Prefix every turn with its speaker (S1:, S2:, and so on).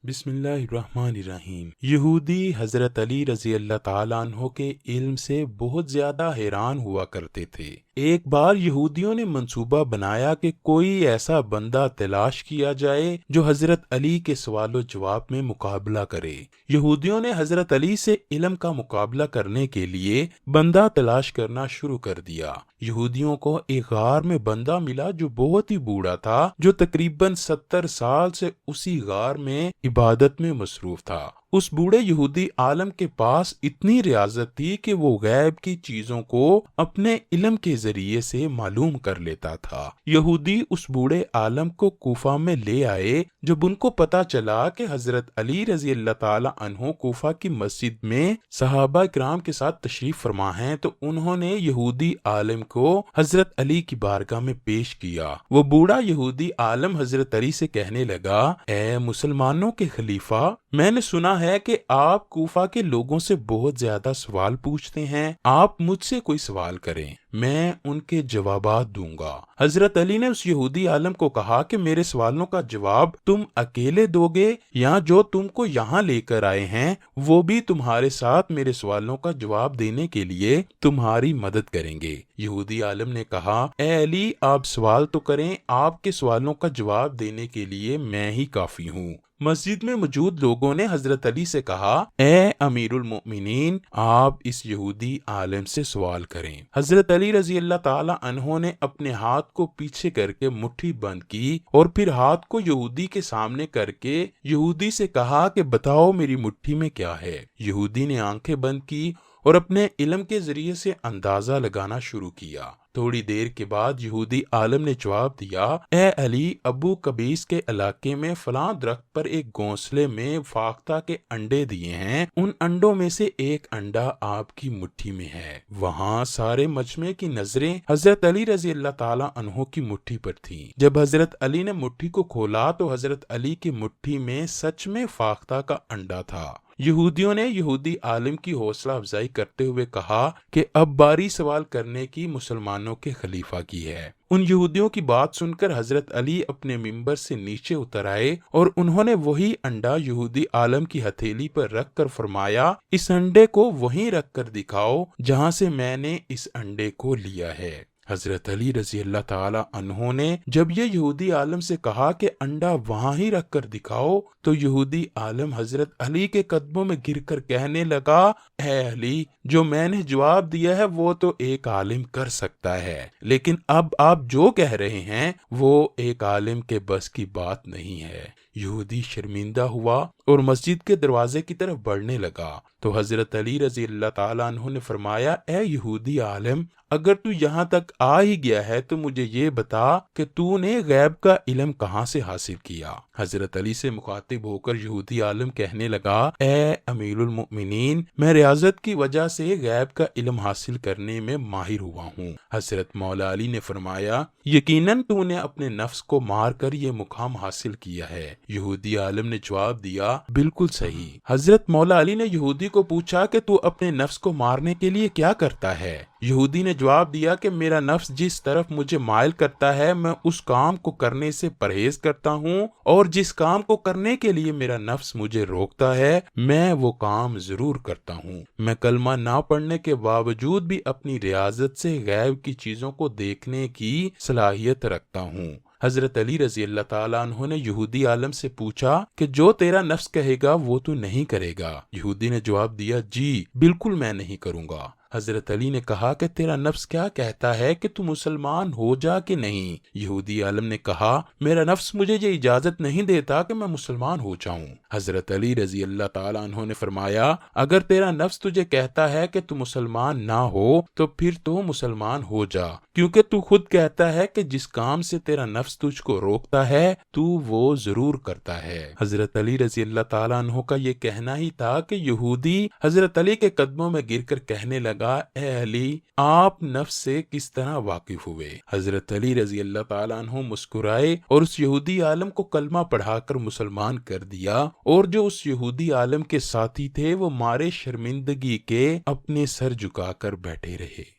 S1: بسم اللہ الرحمن الرحیم۔ یہودی حضرت علی رضی اللہ تعالیٰ عنہ کے علم سے بہت زیادہ حیران ہوا کرتے تھے۔ ایک بار یہودیوں نے منصوبہ بنایا کہ کوئی ایسا بندہ تلاش کیا جائے جو حضرت علی کے سوال و جواب میں مقابلہ کرے۔ یہودیوں نے حضرت علی سے علم کا مقابلہ کرنے کے لیے بندہ تلاش کرنا شروع کر دیا۔ یہودیوں کو ایک غار میں بندہ ملا جو بہت ہی بوڑھا تھا، جو تقریباً 70 سال سے اسی غار میں عبادت میں مصروف تھا۔ اس بوڑھے یہودی عالم کے پاس اتنی ریاضت تھی کہ وہ غیب کی چیزوں کو اپنے علم کے ذریعے سے معلوم کر لیتا تھا۔ یہودی اس بوڑھے عالم کو کوفہ میں لے آئے۔ جب ان کو پتا چلا کہ حضرت علی رضی اللہ تعالی عنہ کوفہ کی مسجد میں صحابہ کرام کے ساتھ تشریف فرما ہیں، تو انہوں نے یہودی عالم کو حضرت علی کی بارگاہ میں پیش کیا۔ وہ بوڑھا یہودی عالم حضرت علی سے کہنے لگا، اے مسلمانوں کے خلیفہ، میں نے سنا ہے کہ آپ کوفہ کے لوگوں سے بہت زیادہ سوال پوچھتے ہیں۔ آپ مجھ سے کوئی سوال کریں، میں ان کے جوابات دوں گا۔ حضرت علی نے اس یہودی عالم کو کہا کہ میرے سوالوں کا جواب تم اکیلے دو گے یا جو تم کو یہاں لے کر آئے ہیں وہ بھی تمہارے ساتھ میرے سوالوں کا جواب دینے کے لیے تمہاری مدد کریں گے؟ یہودی عالم نے کہا، اے علی، آپ سوال تو کریں، آپ کے سوالوں کا جواب دینے کے لیے میں ہی کافی ہوں۔ مسجد میں موجود لوگوں نے حضرت علی سے کہا، اے امیر المؤمنین، آپ اس یہودی عالم سے سوال کریں۔ حضرت علی رضی اللہ تعالی عنہ نے اپنے ہاتھ کو پیچھے کر کے مٹھی بند کی اور پھر ہاتھ کو یہودی کے سامنے کر کے یہودی سے کہا کہ بتاؤ میری مٹھی میں کیا ہے۔ یہودی نے آنکھیں بند کی اور اپنے علم کے ذریعے سے اندازہ لگانا شروع کیا۔ تھوڑی دیر کے بعد یہودی عالم نے جواب دیا، اے علی، ابو قبیس کے علاقے میں فلاں درخت پر ایک گھونسلے میں فاختہ کے انڈے دیے ہیں، ان انڈوں میں سے ایک انڈا آپ کی مٹھی میں ہے۔ وہاں سارے مجمع کی نظریں حضرت علی رضی اللہ تعالی عنہ کی مٹھی پر تھیں۔ جب حضرت علی نے مٹھی کو کھولا تو حضرت علی کی مٹھی میں سچ میں فاختہ کا انڈا تھا۔ یہودیوں نے یہودی عالم کی حوصلہ افزائی کرتے ہوئے کہا کہ اب باری سوال کرنے کی مسلمانوں کے خلیفہ کی ہے۔ ان یہودیوں کی بات سن کر حضرت علی اپنے ممبر سے نیچے اتر آئے اور انہوں نے وہی انڈا یہودی عالم کی ہتھیلی پر رکھ کر فرمایا، اس انڈے کو وہیں رکھ کر دکھاؤ جہاں سے میں نے اس انڈے کو لیا ہے۔ حضرت علی رضی اللہ تعالی عنہ نے جب یہ یہودی عالم سے کہا کہ انڈا وہاں ہی رکھ کر دکھاؤ، تو یہودی عالم حضرت علی کے قدموں میں گر کر کہنے لگا، اے علی، جو میں نے جواب دیا ہے وہ تو ایک عالم کر سکتا ہے، لیکن اب آپ جو کہہ رہے ہیں وہ ایک عالم کے بس کی بات نہیں ہے۔ یہودی شرمندہ ہوا اور مسجد کے دروازے کی طرف بڑھنے لگا تو حضرت علی رضی اللہ تعالیٰ عنہ نے فرمایا، اے یہودی عالم، اگر تو یہاں تک آ ہی گیا ہے تو مجھے یہ بتا کہ تو نے غیب کا علم کہاں سے حاصل کیا؟ حضرت علی سے مخاطب ہو کر یہودی عالم کہنے لگا، اے امیر المؤمنین، میں ریاضت کی وجہ سے غیب کا علم حاصل کرنے میں ماہر ہوا ہوں۔ حضرت مولا علی نے فرمایا، یقیناً تو نے اپنے نفس کو مار کر یہ مقام حاصل کیا ہے۔ یہودی عالم نے جواب دیا، بالکل صحیح۔ حضرت مولا علی نے یہودی کو پوچھا کہ تو اپنے نفس کو مارنے کے لیے کیا کرتا ہے؟ یہودی نے جواب دیا کہ میرا نفس جس طرف مجھے مائل کرتا ہے میں اس کام کو کرنے سے پرہیز کرتا ہوں، اور جس کام کو کرنے کے لیے میرا نفس مجھے روکتا ہے میں وہ کام ضرور کرتا ہوں۔ میں کلمہ نہ پڑھنے کے باوجود بھی اپنی ریاضت سے غیب کی چیزوں کو دیکھنے کی صلاحیت رکھتا ہوں۔ حضرت علی رضی اللہ تعالیٰ عنہ نے یہودی عالم سے پوچھا کہ جو تیرا نفس کہے گا وہ تو نہیں کرے گا؟ یہودی نے جواب دیا، جی بالکل میں نہیں کروں گا۔ حضرت علی نے کہا کہ تیرا نفس کیا کہتا ہے کہ تو مسلمان ہو جا کہ نہیں؟ یہودی عالم نے کہا، میرا نفس مجھے یہ اجازت نہیں دیتا کہ میں مسلمان ہو جاؤں۔ حضرت علی رضی اللہ تعالیٰ عنہ نے فرمایا، اگر تیرا نفس تجھے کہتا ہے کہ تو مسلمان نہ ہو تو پھر تو مسلمان ہو جا، کیونکہ تو خود کہتا ہے کہ جس کام سے تیرا نفس تجھ کو روکتا ہے تو وہ ضرور کرتا ہے۔ حضرت علی رضی اللہ تعالیٰ عنہ کا یہ کہنا ہی تھا کہ یہودی حضرت علی کے قدموں میں گر کر کہنے لگا، اے علی، آپ نفس سے کس طرح واقف ہوئے؟ حضرت علی رضی اللہ تعالیٰ عنہ مسکرائے اور اس یہودی عالم کو کلمہ پڑھا کر مسلمان کر دیا، اور جو اس یہودی عالم کے ساتھی تھے وہ مارے شرمندگی کے اپنے سر جھکا کر بیٹھے رہے۔